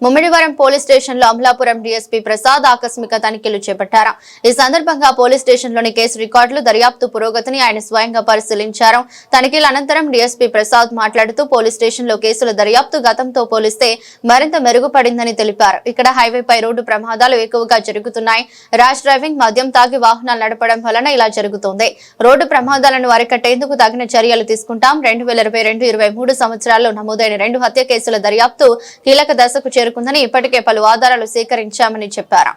Mummidivaram police station లో Amalapuram DSP Prasad ఆకస్మిక తనిఖీలు చేపట్టారు. ఈ సందర్భంగా పోలీస్ స్టేషన్ లోని కేసు రికార్డులు, దర్యాప్తు పురోగతిని ఆయన స్వయంగా పరిశీలించారు. తనిఖీల అనంతరం డీఎస్పీ ప్రసాద్ మాట్లాడుతూ పోలీస్ స్టేషన్ లో కేసుల దర్యాప్తు గతంతో పోలిస్తే మరింత మెరుగుపడిందని తెలిపారు. ఇక్కడ హైవేపై రోడ్డు ప్రమాదాలు ఎక్కువగా జరుగుతున్నాయి. ర్యాష్ డ్రైవింగ్, మద్యం తాగి వాహనాలు నడపడం వలన ఇలా జరుగుతోంది. రోడ్డు ప్రమాదాలను అరికట్టేందుకు తగిన చర్యలు తీసుకుంటాం. 2022-23 సంవత్సరాల్లో నమోదైన 2 హత్య కేసుల దర్యాప్తు కీలక దశకు చేరుకుందని ఇప్పటికే పలు ఆధారాలు సేకరించామని చెప్పారు.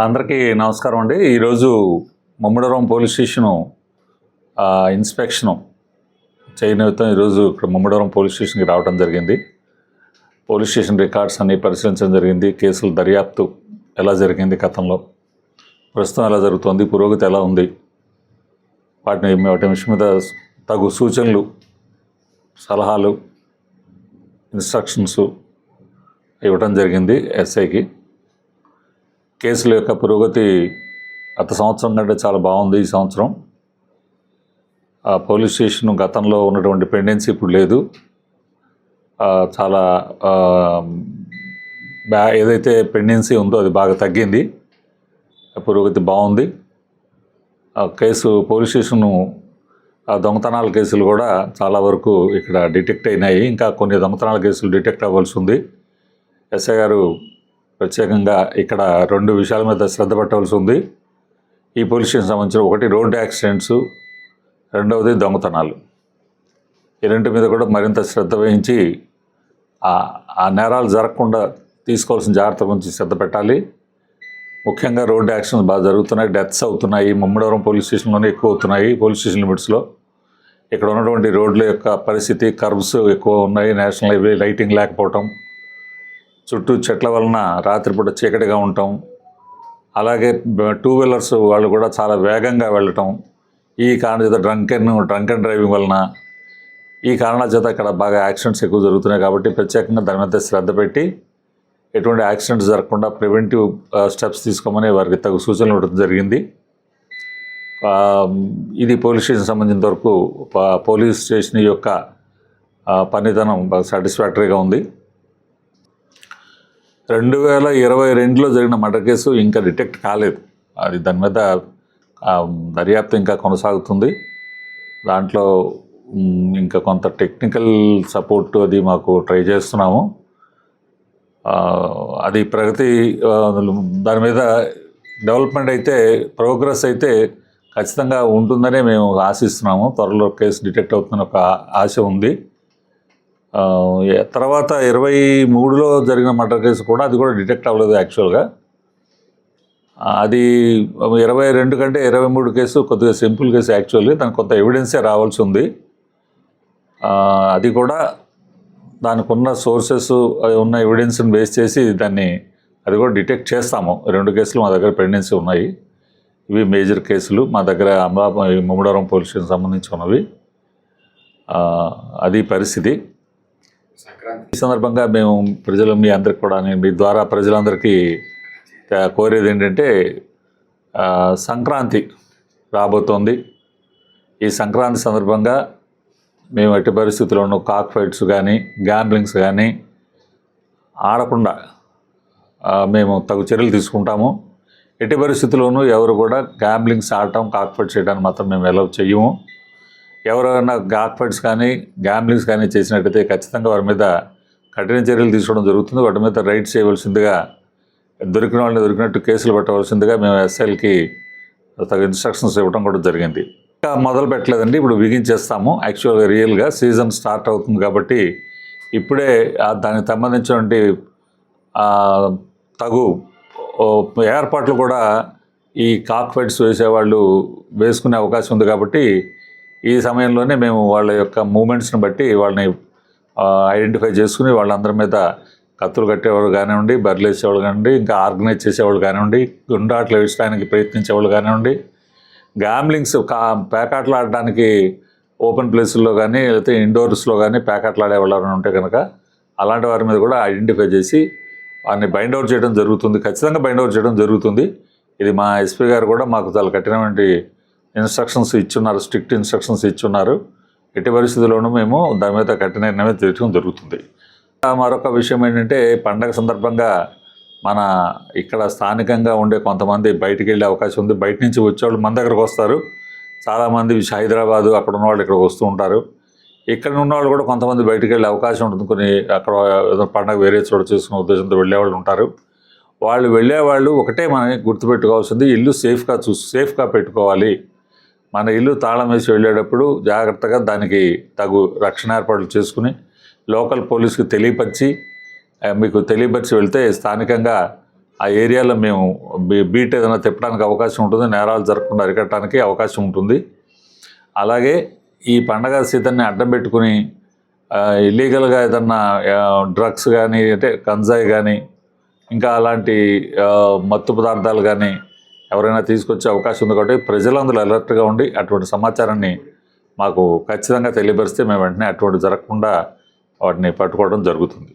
అందరికీ నమస్కారం అండి. ఈరోజు ముమ్మిడివరం పోలీస్ స్టేషను ఇన్స్పెక్షను చేయనిమిత్తం ఈరోజు ఇక్కడ ముమ్మిడివరం పోలీస్ స్టేషన్కి రావడం జరిగింది. పోలీస్ స్టేషన్ రికార్డ్స్ అన్నీ పరిశీలించడం జరిగింది. కేసుల దర్యాప్తు ఎలా జరిగింది, గతంలో ప్రస్తుతం ఎలా జరుగుతుంది, పురోగతి ఎలా ఉంది, వాటి విషయం మీద తగు సూచనలు, సలహాలు, ఇన్స్ట్రక్షన్స్ ఇవ్వడం జరిగింది ఎస్ఐకి. కేసుల యొక్క పురోగతి గత సంవత్సరం కంటే చాలా బాగుంది. ఈ సంవత్సరం పోలీస్ స్టేషన్ గతంలో ఉన్నటువంటి పెండెన్సీ ఇప్పుడు లేదు. చాలా ఏదైతే పెండెన్సీ ఉందో అది బాగా తగ్గింది. పురోగతి బాగుంది. పోలీస్ స్టేషను దొంగతనాల కేసులు కూడా చాలా వరకు ఇక్కడ డిటెక్ట్ అయినాయి. ఇంకా కొన్ని దొంగతనాల కేసులు డిటెక్ట్ అవ్వాల్సి ఉంది. ఎస్ఐ గారు ప్రత్యేకంగా ఇక్కడ 2 విషయాల మీద శ్రద్ధ పెట్టవలసి ఉంది. ఈ పోలీస్ స్టేషన్ సంబంధించిన ఒకటి రోడ్డు యాక్సిడెంట్స్, రెండవది దొంగతనాలు. ఈ 2 మీద కూడా మరింత శ్రద్ధ వహించి ఆ నేరాలు జరగకుండా తీసుకోవాల్సిన జాగ్రత్త గురించి శ్రద్ధ పెట్టాలి. ముఖ్యంగా రోడ్డు యాక్సిడెంట్స్ బాగా జరుగుతున్నాయి, డెత్స్ అవుతున్నాయి. ముమ్మిడివరం పోలీస్ స్టేషన్లోనే ఎక్కువ అవుతున్నాయి. పోలీస్ స్టేషన్ లిమిట్స్లో ఇక్కడ ఉన్నటువంటి రోడ్ల యొక్క పరిస్థితి, కర్వ్స్ ఎక్కువ ఉన్నాయి. నేషనల్ హైవే లైటింగ్ లేకపోవటం, చుట్టూ చెట్ల వలన రాత్రిపూట చీకటిగా ఉండటం, అలాగే 2 వీలర్స్ వాళ్ళు కూడా చాలా వేగంగా వెళ్ళటం, ఈ కారణం చేత డ్రంక్ అండ్ డ్రైవింగ్ వలన ఈ కారణాల చేత ఇక్కడ బాగా యాక్సిడెంట్స్ ఎక్కువ జరుగుతున్నాయి. కాబట్టి ప్రత్యేకంగా దాని మీద శ్రద్ధ పెట్టి ఎటువంటి యాక్సిడెంట్స్ జరగకుండా ప్రివెంటివ్ స్టెప్స్ తీసుకోమని వారికి తగు సూచనలు ఇవ్వడం జరిగింది. ఇది పోలీస్ స్టేషన్ సంబంధించిన వరకు పోలీస్ స్టేషన్ యొక్క పనితనం బాగా సాటిస్ఫాక్టరీగా ఉంది. 2022లో జరిగిన మర్డర్ కేసు ఇంకా డిటెక్ట్ కాలేదు. దాని మీద దర్యాప్తు ఇంకా కొనసాగుతుంది. దాంట్లో ఇంకా కొంత టెక్నికల్ సపోర్ట్ అది మాకు ట్రై చేస్తున్నాము. అది ప్రగతి, దాని మీద డెవలప్మెంట్ అయితే, ప్రోగ్రెస్ అయితే ఖచ్చితంగా ఉంటుందనే మేము ఆశిస్తున్నాము. త్వరలో కేసు డిటెక్ట్ అవుతున్న ఒక ఆశ ఉంది. తర్వాత 23లో జరిగిన మర్డర్ కేసు కూడా అది కూడా డిటెక్ట్ అవ్వలేదు యాక్చువల్గా. అది 22 కంటే 23 కేసు కొద్దిగా సింపుల్ కేసు యాక్చువల్లీ. దానికి కొంత ఎవిడెన్సే రావాల్సి ఉంది. అది కూడా దానికి ఉన్న సోర్సెస్ ఉన్న ఎవిడెన్స్ని బేస్ చేసి అది కూడా డిటెక్ట్ చేస్తాము. 2 కేసులు మా దగ్గర పెండెన్సీ ఉన్నాయి. ఇవి మేజర్ కేసులు మా దగ్గర ముమ్మిడివరం పోలీస్ స్టేషన్ సంబంధించి ఉన్నవి. అది పరిస్థితి. ఈ సందర్భంగా మేము మీ అందరికి కూడా, మీ ద్వారా ప్రజలందరికీ కోరేది ఏంటంటే, సంక్రాంతి రాబోతోంది. ఈ సంక్రాంతి సందర్భంగా మేము ఎట్టి పరిస్థితుల్లోనూ కాక్ ఫైట్స్ కానీ, గ్యాంబ్లింగ్స్ కానీ ఆడకుండా మేము తగు చర్యలు తీసుకుంటాము. ఎట్టి పరిస్థితుల్లోనూ ఎవరు కూడా గ్యాంబ్లింగ్స్ ఆడటం, కాక్ ఫైట్స్ చేయడానికి మాత్రం మేము అలౌ చెయ్యము. ఎవరైనా కాక్ ఫైట్స్ కానీ, గ్యాంబ్లింగ్స్ కానీ చేసినట్టయితే ఖచ్చితంగా వారి మీద కఠిన చర్యలు తీసుకోవడం జరుగుతుంది. వాటి మీద రైడ్ చేయవలసిందిగా, దొరికిన వాళ్ళని దొరికినట్టు కేసులు పెట్టవలసిందిగా మేము ఎస్ఐలకి తగు ఇన్స్ట్రక్షన్స్ ఇవ్వడం కూడా జరిగింది. ఇంకా మొదలు పెట్టలేదండి, ఇప్పుడు బిగించేస్తాము. యాక్చువల్గా రియల్గా సీజన్ స్టార్ట్ అవుతుంది కాబట్టి ఇప్పుడే దానికి సంబంధించినటువంటి తగు ఏర్పాట్లు కూడా ఈ కాక్ ఫైట్స్ వేసేవాళ్ళు వేసుకునే అవకాశం ఉంది కాబట్టి ఈ సమయంలోనే మేము వాళ్ళ యొక్క మూమెంట్స్ని బట్టి వాళ్ళని ఐడెంటిఫై చేసుకుని వాళ్ళందరి మీద కత్తులు కట్టేవాళ్ళు కానివ్వండి, బర్రెలు వేసేవాళ్ళు కానివ్వండి, ఇంకా ఆర్గనైజ్ చేసేవాళ్ళు కానివ్వండి, గుండాట్లు వేసడానికి ప్రయత్నించేవాళ్ళు కానివ్వండి, గ్యామ్లింగ్స్ పేకాట్లు ఆడడానికి ఓపెన్ ప్లేసుల్లో కానీ లేకపోతే ఇండోర్స్లో కానీ పేకాట్లు ఆడేవాళ్ళు ఎవరైనా ఉంటే కనుక అలాంటి వారి మీద కూడా ఐడెంటిఫై చేసి వారిని బైండ్ అవుట్ చేయడం జరుగుతుంది. ఖచ్చితంగా బైండ్ అవుట్ చేయడం జరుగుతుంది. ఇది మా ఎస్పీ గారు కూడా మాకు చాలా కఠినమైన ఇన్స్ట్రక్షన్స్ ఇచ్చున్నారు, స్ట్రిక్ట్ ఇన్స్ట్రక్షన్స్ ఇచ్చున్నారు. ఎట్టి పరిస్థితుల్లోనూ మేము దాని మీద కఠిన నిర్ణయం తీర్చడం జరుగుతుంది. మరొక విషయం ఏంటంటే, పండగ సందర్భంగా మన ఇక్కడ స్థానికంగా ఉండే కొంతమంది బయటికి వెళ్ళే అవకాశం ఉంది. బయట నుంచి వచ్చేవాళ్ళు మన దగ్గరకు వస్తారు. చాలామంది హైదరాబాదు అక్కడ ఉన్నవాళ్ళు ఇక్కడికి వస్తూ ఉంటారు. ఇక్కడ ఉన్నవాళ్ళు కూడా కొంతమంది బయటికి వెళ్ళే అవకాశం ఉంటుంది. కొన్ని అక్కడ ఏదో పండగ వేరే చోట చేసుకునే ఉద్దేశంతో వెళ్ళేవాళ్ళు ఉంటారు. వాళ్ళు వెళ్ళేవాళ్ళు ఒకటే మనం గుర్తుపెట్టుకోవాల్సింది, ఇల్లు సేఫ్గా పెట్టుకోవాలి. మన ఇల్లు తాళం వేసి వెళ్ళేటప్పుడు జాగ్రత్తగా దానికి తగు రక్షణ ఏర్పాట్లు చేసుకుని లోకల్ పోలీస్కి తెలియపరిచి వెళ్తే స్థానికంగా ఆ ఏరియాలో మేము బీట్ ఏదైనా తిప్పడానికి అవకాశం ఉంటుంది, నేరాలు జరగకుండా అరికట్టడానికి అవకాశం ఉంటుంది. అలాగే ఈ పండగ సీజన్ని అడ్డం పెట్టుకుని ఇల్లీగల్గా ఏదన్నా డ్రగ్స్ కానీ అంటే గంజాయి కానీ ఇంకా అలాంటి మత్తు పదార్థాలు కానీ ఎవరైనా తీసుకొచ్చే అవకాశం ఉంది. కాబట్టి ప్రజలందరూ అలర్ట్గా ఉండి అటువంటి సమాచారాన్ని మాకు ఖచ్చితంగా తెలియపరిస్తే మేము వెంటనే అటువంటి జరగకుండా వాటిని పట్టుకోవడం జరుగుతుంది.